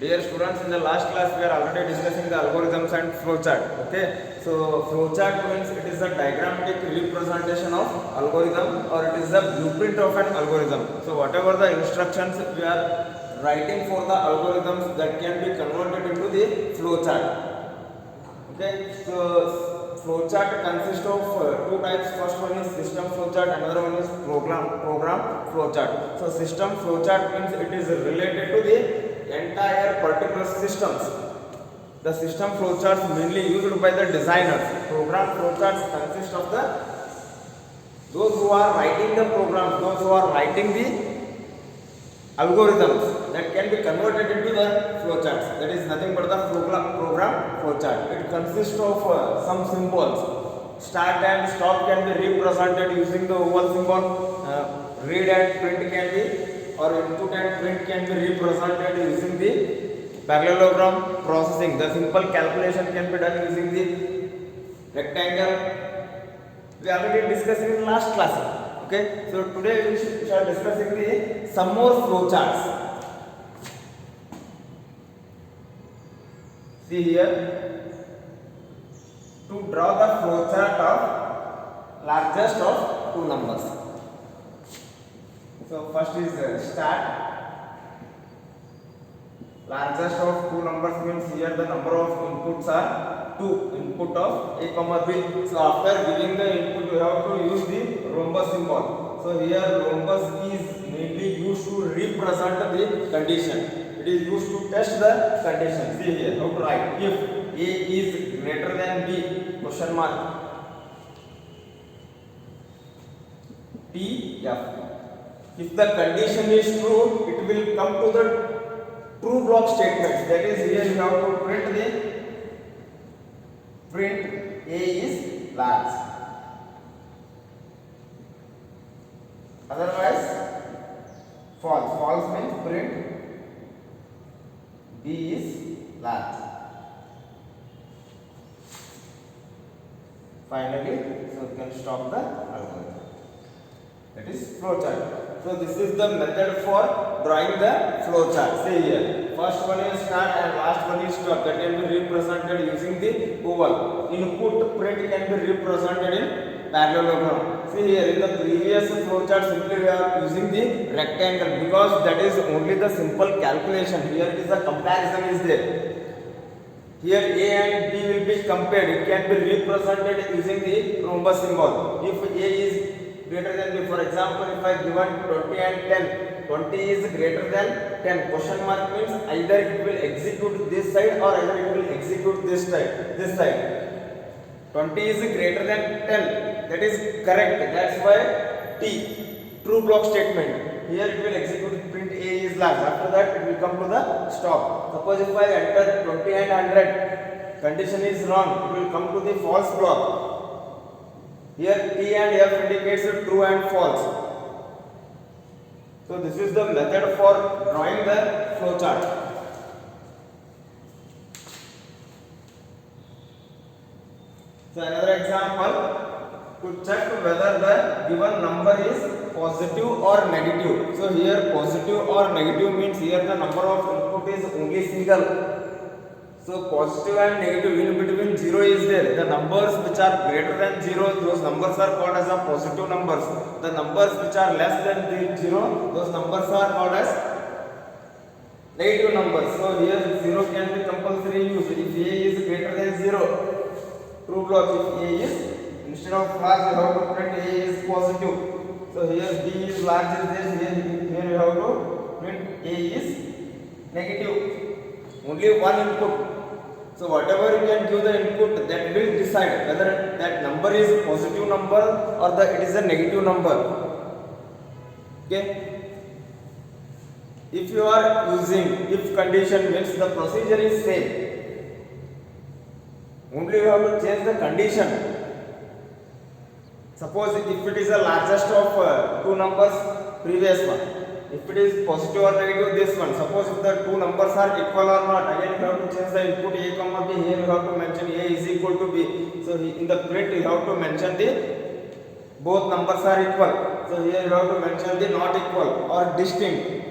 Dear students, in the last class we are already discussing the algorithms and flowchart. Okay, so flowchart means it is a diagrammatic representation of algorithm, or it is the blueprint of an algorithm. So whatever the instructions we are writing for the algorithms, that can be converted into the flowchart. Okay, so flowchart consists of two types. First one is system flowchart, another one is program flowchart. So system flowchart means it is related to the entire particular systems. The system flowcharts mainly used by the designers. Program flowcharts consist of those who are writing the programs, those who are writing the algorithms that can be converted into the flowcharts. That is nothing but the program flowchart. It consists of some symbols. Start and stop can be represented using the oval symbol. Read and print can be, or input and print can be represented using the parallelogram processing. The simple calculation can be done using the rectangle. We already discussed in last class. Okay, so today we shall discussing some more flowcharts. See here, to draw the flowchart of largest of two numbers. So first is start. Largest of two numbers means here the number of inputs are 2. Input of a comma b. So after giving the input, you have to use the rhombus symbol. So here rhombus is mainly used to represent the condition. It is used to test the condition. See here how to write. If a is greater than b, question mark, t f. If the condition is true, it will come to the true block statement. That is, here you have to print a is large. Otherwise, false. False means print b is large. Finally, so you can stop the algorithm. That is flowchart. So this is the method for drawing the flowchart. See here, first one is start and last one is stop. That can be represented using the oval. Input print can be represented in parallelogram. See here, in the previous flowchart simply we are using the rectangle because that is only the simple calculation. Here it is a comparison is there. Here a and b will be compared. It can be represented using the rhombus symbol. If a is greater than b, for example, if I given 20 and 10, 20 is greater than 10. Question mark means either it will execute this side or either it will execute this side. 20 is greater than 10. That is correct. That's why T, true block statement. Here it will execute print A is large. After that it will come to the stop. Suppose if I enter 20 and 100, condition is wrong. It will come to the false block. Here T and F indicates true and false. So this is the method for drawing the flowchart. So another example, to check whether the given number is positive or negative. So here positive or negative means here the number of input is only single. So positive and negative, in between 0 is there. The numbers which are greater than 0, those numbers are called as a positive numbers. The numbers which are less than 0, those numbers are called as negative numbers. So here 0 can be compulsory used. If a is greater than 0, true block. If a is, instead of large, you have to print a is positive. So here b is large is there. Here you have to print a is negative. Only one input. So whatever you can give the input, that will decide whether that number is a positive number or it is a negative number. Okay. If you are using if condition means the procedure is same. Only you have to change the condition. Suppose if it is the largest of two numbers, previous one. If it is positive or negative, this one. Suppose if the two numbers are equal or not, again you have to change the input a comma b. Here you have to mention a is equal to b. So in the print you have to mention the both numbers are equal. So here you have to mention the not equal or distinct.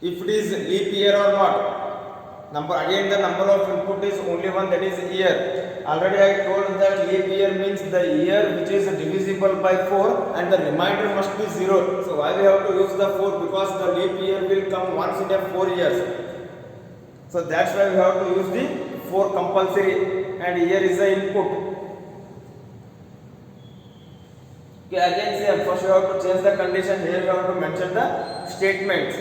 if it is leap year or not. Number again, the number of input is only one, that is year. Already I told that leap year means the year which is divisible by 4 and the remainder must be 0. So why we have to use the 4? Because the leap year will come once in a 4 years. So that's why we have to use the 4 compulsory, and here is the input. Okay, again same. First we have to change the condition. Here we have to mention the statements.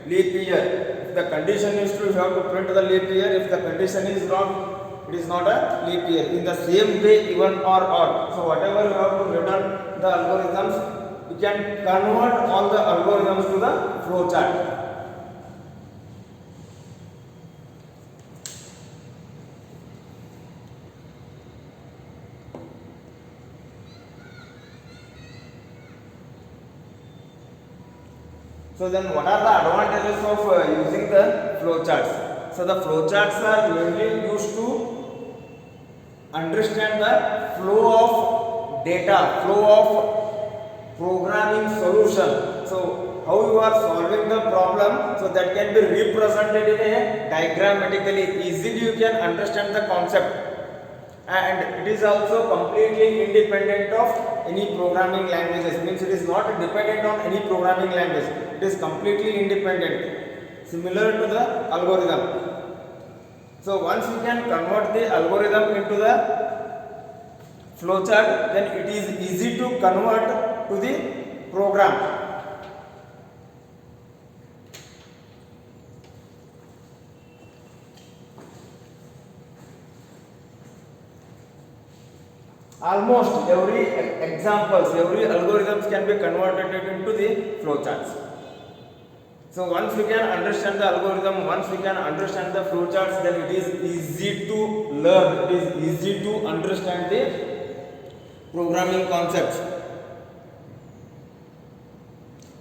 Leap year. If the condition is true, you have to print the leap year. If the condition is wrong, it is not a leap year. In the same way, even or odd. So whatever you have to return the algorithms, you can convert all the algorithms to the flow chart. So then what are the advantages of using the flowcharts? So the flowcharts are mainly used to understand the flow of data, flow of programming solution. So how you are solving the problem, so that can be represented in a diagrammatically. Easily you can understand the concept. And it is also completely independent of any programming languages. Means it is not dependent on any programming language. It is completely independent, similar to the algorithm. So once you can convert the algorithm into the flowchart, then it is easy to convert to the program. Almost every examples, every algorithms can be converted into the flowcharts. So once we can understand the algorithm, once we can understand the flowcharts, then it is easy to learn, it is easy to understand the programming concepts.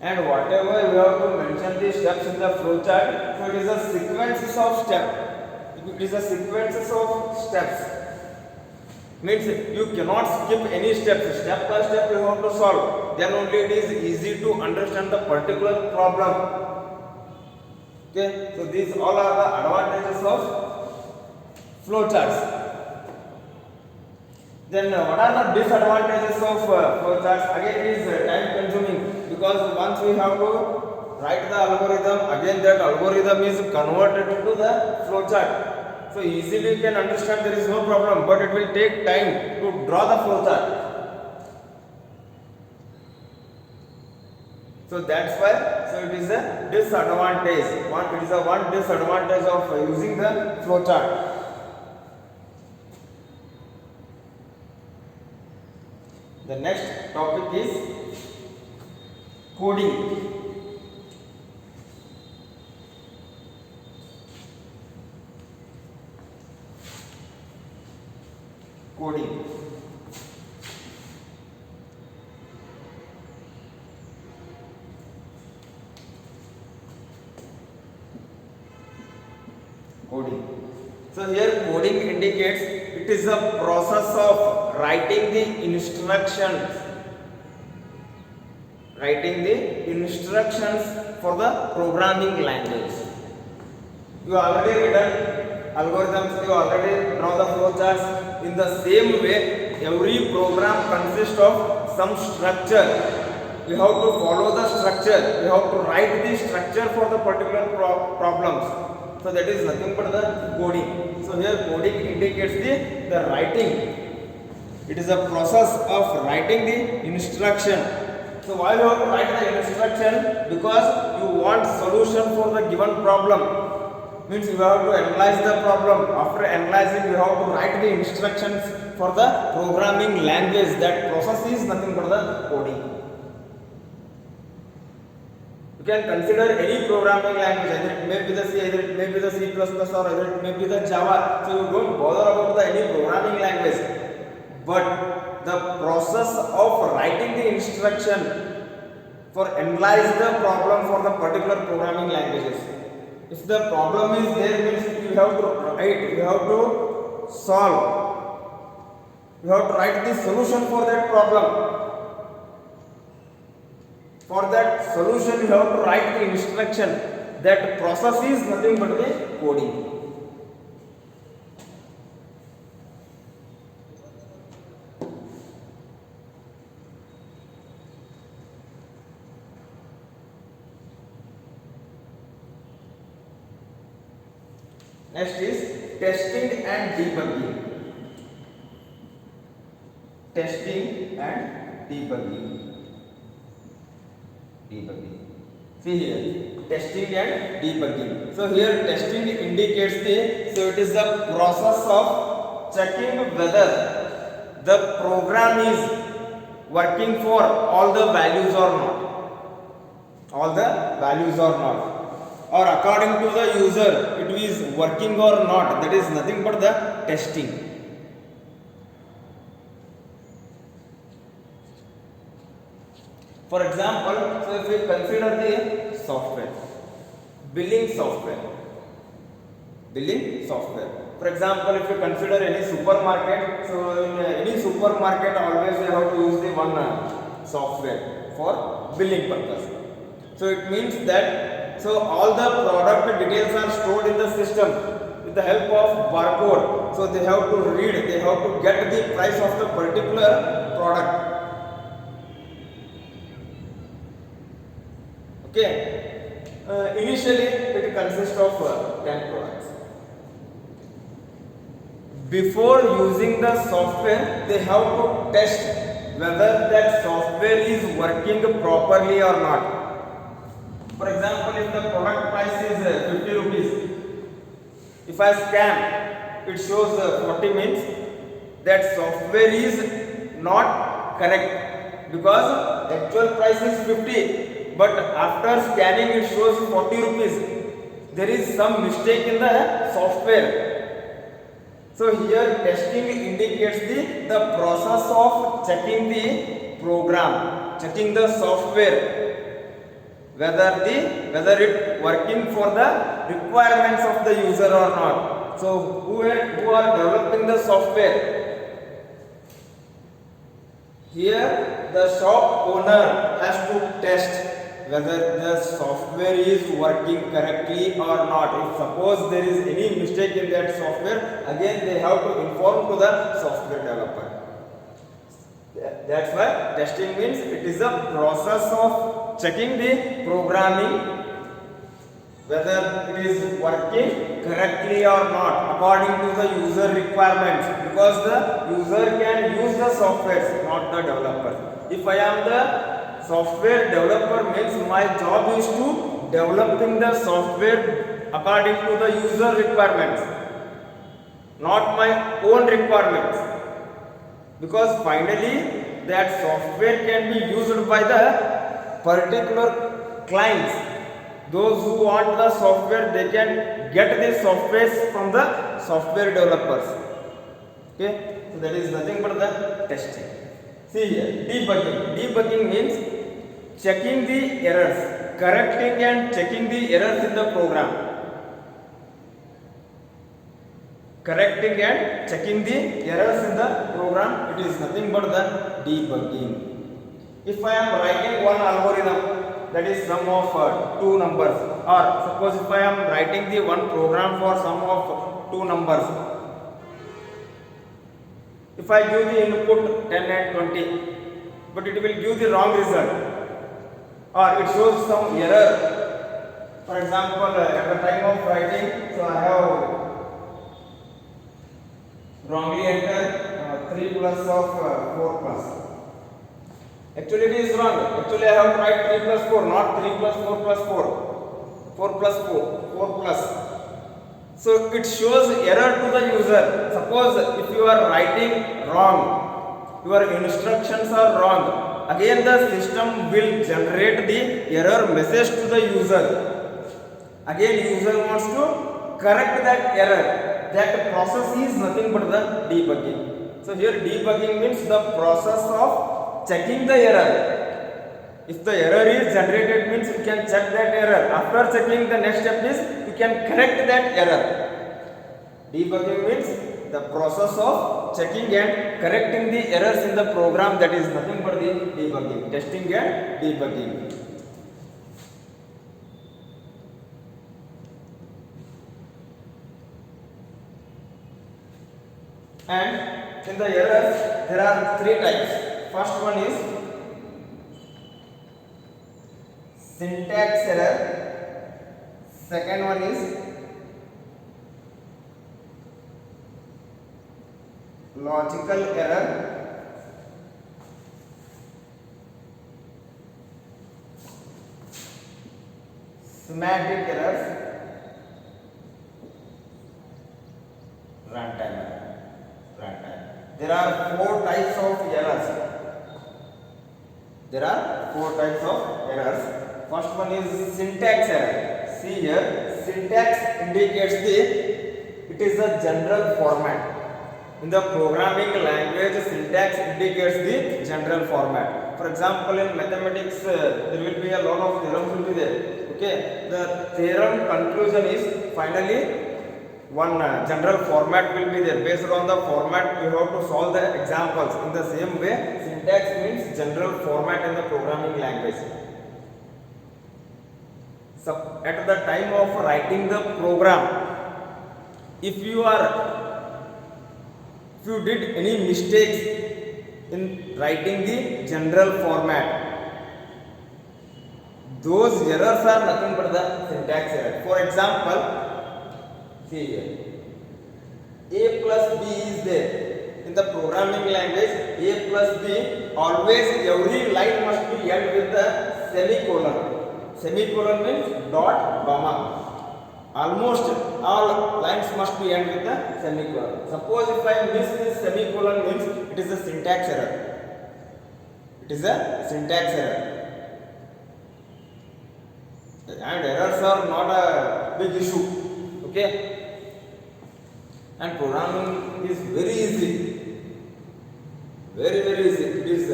And whatever we have to mention the steps in the flowchart, so it is a sequences of steps. It is a sequences of steps. Means you cannot skip any steps. Step by step you have to solve. Then only it is easy to understand the particular problem. Okay, so these all are the advantages of flowcharts. Then what are the disadvantages of flowcharts? Again, it is time consuming, because once we have to write the algorithm, again that algorithm is converted into the flowchart. So easily you can understand, there is no problem, but it will take time to draw the flowchart. So that's why, so it is a disadvantage. It is a one disadvantage of using the flowchart. The next topic is coding. Coding. So here coding indicates it is a process of writing the instructions. Writing the instructions for the programming language. You already written algorithms, you already draw the flowcharts. In the same way, every program consists of some structure. We have to follow the structure. We have to write the structure for the particular problems. So that is nothing but the coding. So here coding indicates the writing. It is a process of writing the instruction. So why you have to write the instruction? Because you want solution for the given problem. Means you have to analyze the problem. After analyzing, you have to write the instructions for the programming language. That process is nothing but the coding. You can consider any programming language, either it may be the C, either it may be the C++, or either it may be the Java. So you don't bother about any programming language. But the process of writing the instruction for analyze the problem for the particular programming languages. If the problem is there, means you have to write, you have to solve, you have to write the solution for that problem. For that solution, you have to write the instruction. That process is nothing but the coding. Next is testing and debugging. Testing and debugging. See here, testing and debugging. So here testing indicates so it is the process of checking whether the program is working for all the values or not. Or according to the user, it is working or not. That is nothing but the testing. For example, so if we consider the software, billing software. For example, if you consider any supermarket, so in any supermarket always you have to use the one software for billing purpose. So it means that all the product details are stored in the system with the help of barcode. So they have to read, they have to get the price of the particular product. Okay. Initially it consists of 10 products. Before using the software, they have to test whether that software is working properly or not. For example, if the product price is 50 rupees, if I scan, it shows 40 means that software is not correct, because actual price is 50, but after scanning it shows 40 rupees. There is some mistake in the software. So here testing indicates the process of checking the program, checking the software, whether it working for the requirements of the user or not. So who are developing the software? Here the shop owner has to test whether the software is working correctly or not. If suppose there is any mistake in that software, again they have to inform to the software developer. That's why testing means it is a process of checking the programming, whether it is working correctly or not according to the user requirements, because the user can use the software, not the developer. If I am the software developer, means my job is to developing the software according to the user requirements, not my own requirements, because finally that software can be used by the particular clients. Those who want the software, they can get the software from the software developers. Okay, so that is nothing but the testing. See here, debugging means checking the errors, correcting and checking the errors in the program. Correcting and checking the errors in the program, it is nothing but the debugging. If I am writing one algorithm, that is sum of two numbers, or suppose if I am writing the one program for sum of two numbers, if I give the input 10 and 20, but it will give the wrong result, or it shows some error. For example, at the time of writing, so I have wrongly entered 3 plus of 4 plus. Actually it is wrong. Actually I have to write 3 plus 4, not 3 plus 4 plus 4. 4 plus 4 plus. So it shows error to the user. Suppose if you are writing wrong, your instructions are wrong, again the system will generate the error message to the user. Again user wants to correct that error. That process is nothing but the debugging. So here debugging means the process of checking the error. If the error is generated, means you can check that error. After checking, the next step is you can correct that error. Debugging means the process of checking and correcting the errors in the program, that is nothing but the debugging, testing and debugging. And in the errors there are three types. First one is syntax error, second one is logical error, semantic errors, runtime error. There are four types of errors. There are four types of errors. First one is syntax error. See here, syntax indicates it is a general format. In the programming language, syntax indicates the general format. For example, in mathematics, there will be a lot of theorems will be there. Okay, the theorem conclusion is finally one general format will be there. Based on the format, you have to solve the examples. In the same way, syntax means general format in the programming language. So, at the time of writing the program, if you did any mistakes in writing the general format, those errors are nothing but the syntax error. For example, see here, a plus b is there. In the programming language, a plus b, always every line must be end with the semicolon. Semicolon means dot, comma. Almost all lines must be end with the semicolon. Suppose if I miss this semicolon, means it is a syntax error. It is a syntax error. And errors are not a big issue. Okay? And programming is very easy. Very, very easy. It is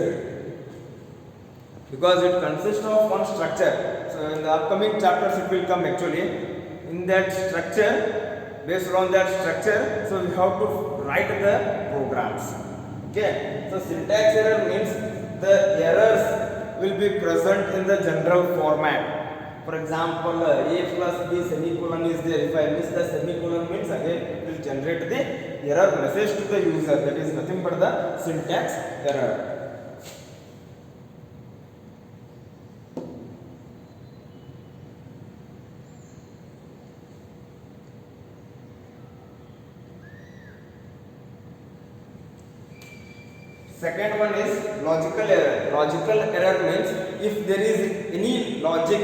because it consists of one structure. So in the upcoming chapters it will come actually. In that structure, based on that structure, so we have to write the programs. Okay. So syntax error means the errors will be present in the general format. For example, a plus b semicolon is there. If I miss the semicolon, means again it will generate the error message to the user. That is nothing but the syntax error. Second one is logical error. Logical error means if there is any logic,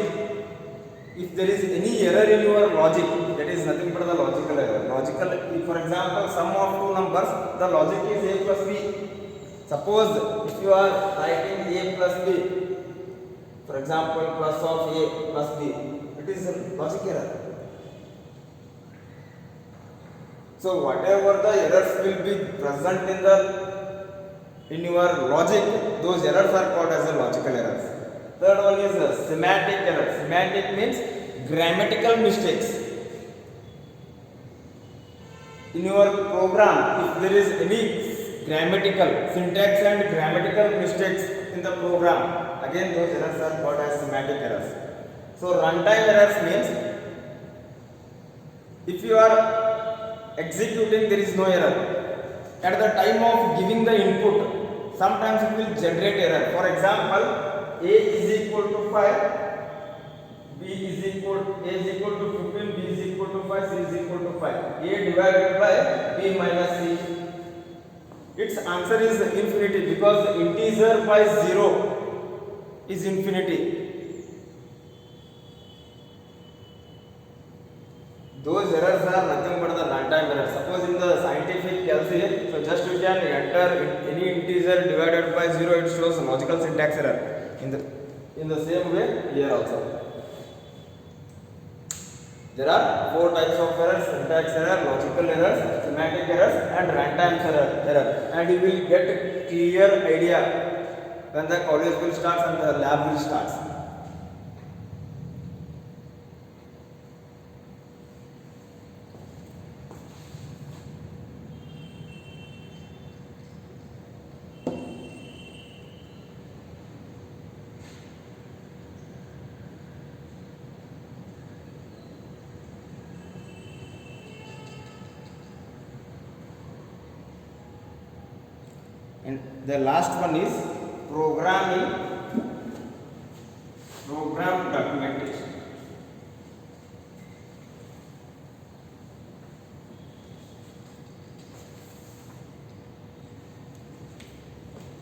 if there is any error in your logic, that is nothing but the logical error. Logical, if for example, sum of two numbers, the logic is a plus b. Suppose if you are writing a plus b, for example, plus of a plus b, it is a logic error. So whatever the errors will be present in your logic, those errors are called as the logical errors. Third one is semantic error. Semantic means grammatical mistakes. In your program, if there is any grammatical, syntax and grammatical mistakes in the program, again those errors are called as semantic errors. So runtime errors means if you are executing, there is no error. At the time of giving the input, sometimes it will generate error. For example, a is equal to 5, a is equal to 15, b is equal to 5, c is equal to 5. A divided by b minus c. Its answer is infinity because the integer by 0 is infinity. Those errors are nothing but the runtime errors. Suppose in the scientific calculation, so just you can enter any integer divided by 0, it shows logical syntax error. In the same way here also. There are four types of errors: syntax error, logical errors, semantic errors, and runtime error. And you will get a clear idea when the college will start and the lab will start. and the last one is program documentation.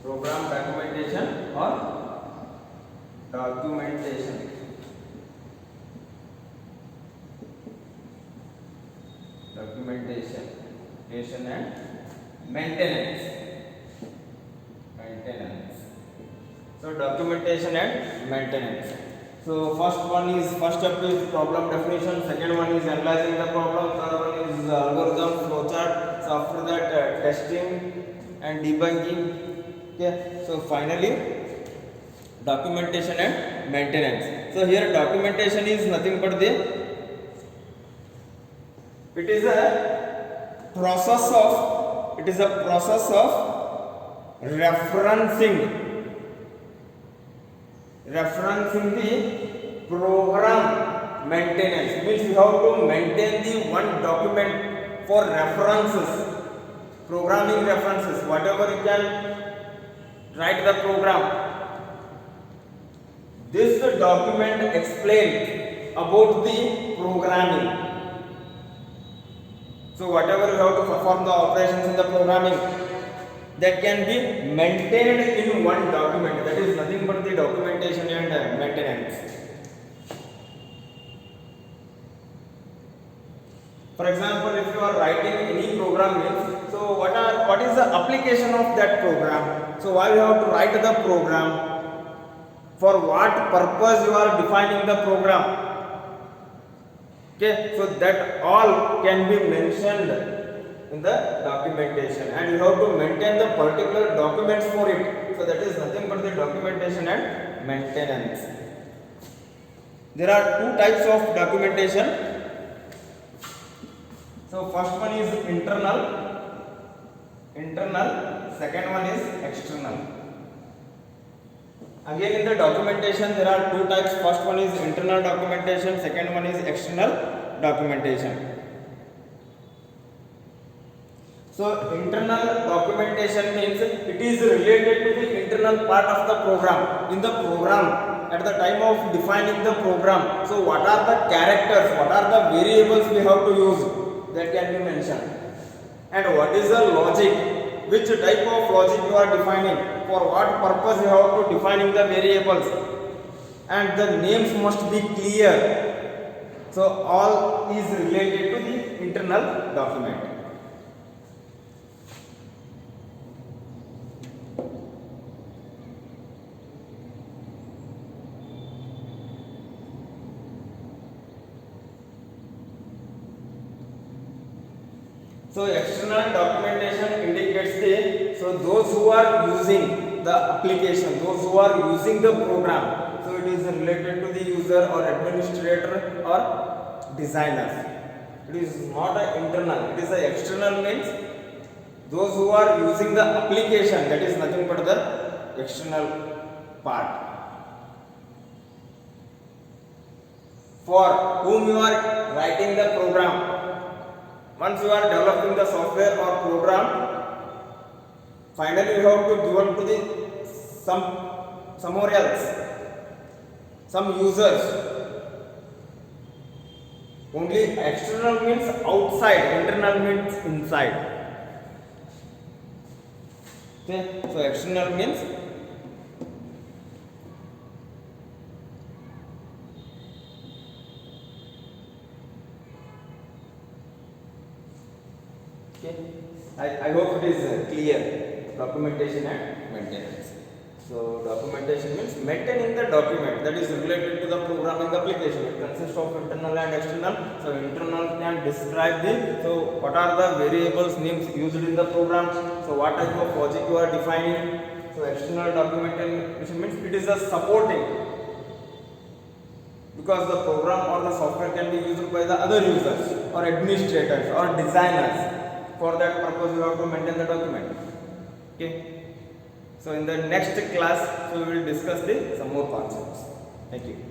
Program documentation or documentation. Documentation and maintenance. So documentation and maintenance. So first step is problem definition, second one is analyzing the problem, third one is algorithm, flowchart. So after that testing and debugging. Okay. So finally documentation and maintenance. So here documentation is nothing but it is a process of referencing the program maintenance. Means you have to maintain the one document for references, programming references, whatever you can write the program. This document explains about the programming. So whatever you have to perform the operations in the programming, that can be maintained in one document. That is nothing but the documentation and maintenance. For example, if you are writing any program, so what is the application of that program? So why you have to write the program? For what purpose you are defining the program? Okay, so that all can be mentioned in the documentation, and you have to maintain the particular documents for it. So that is nothing but the documentation and maintenance. There are two types of documentation. So first one is internal, second one is external. Again in the documentation there are two types. First one is internal documentation, second one is external documentation. So internal documentation means it is related to the internal part of the program. In the program, at the time of defining the program, so what are the characters, what are the variables we have to use, that can be mentioned. And what is the logic, which type of logic you are defining, for what purpose you have to defining the variables, and the names must be clear. So all is related to the internal document. So external documentation indicates those who are using the application, those who are using the program. So it is related to the user or administrator or designers. It is not an internal, it is an external, means those who are using the application, that is nothing but the external part. For whom you are writing the program. Once you are developing the software or program, finally you have to give it to the somewhere else, some users. Only external means outside, internal means inside. Okay, so external means I hope it is clear. Documentation and maintenance. So documentation means maintaining the document that is related to the programming application. It consists of internal and external. So internal can describe what are the variables names used in the program. So what type of logic you are defining. So external documentation means it is a supporting, because the program or the software can be used by the other users or administrators or designers. For that purpose you have to maintain the document. Okay. So in the next class we will discuss some more concepts. Thank you.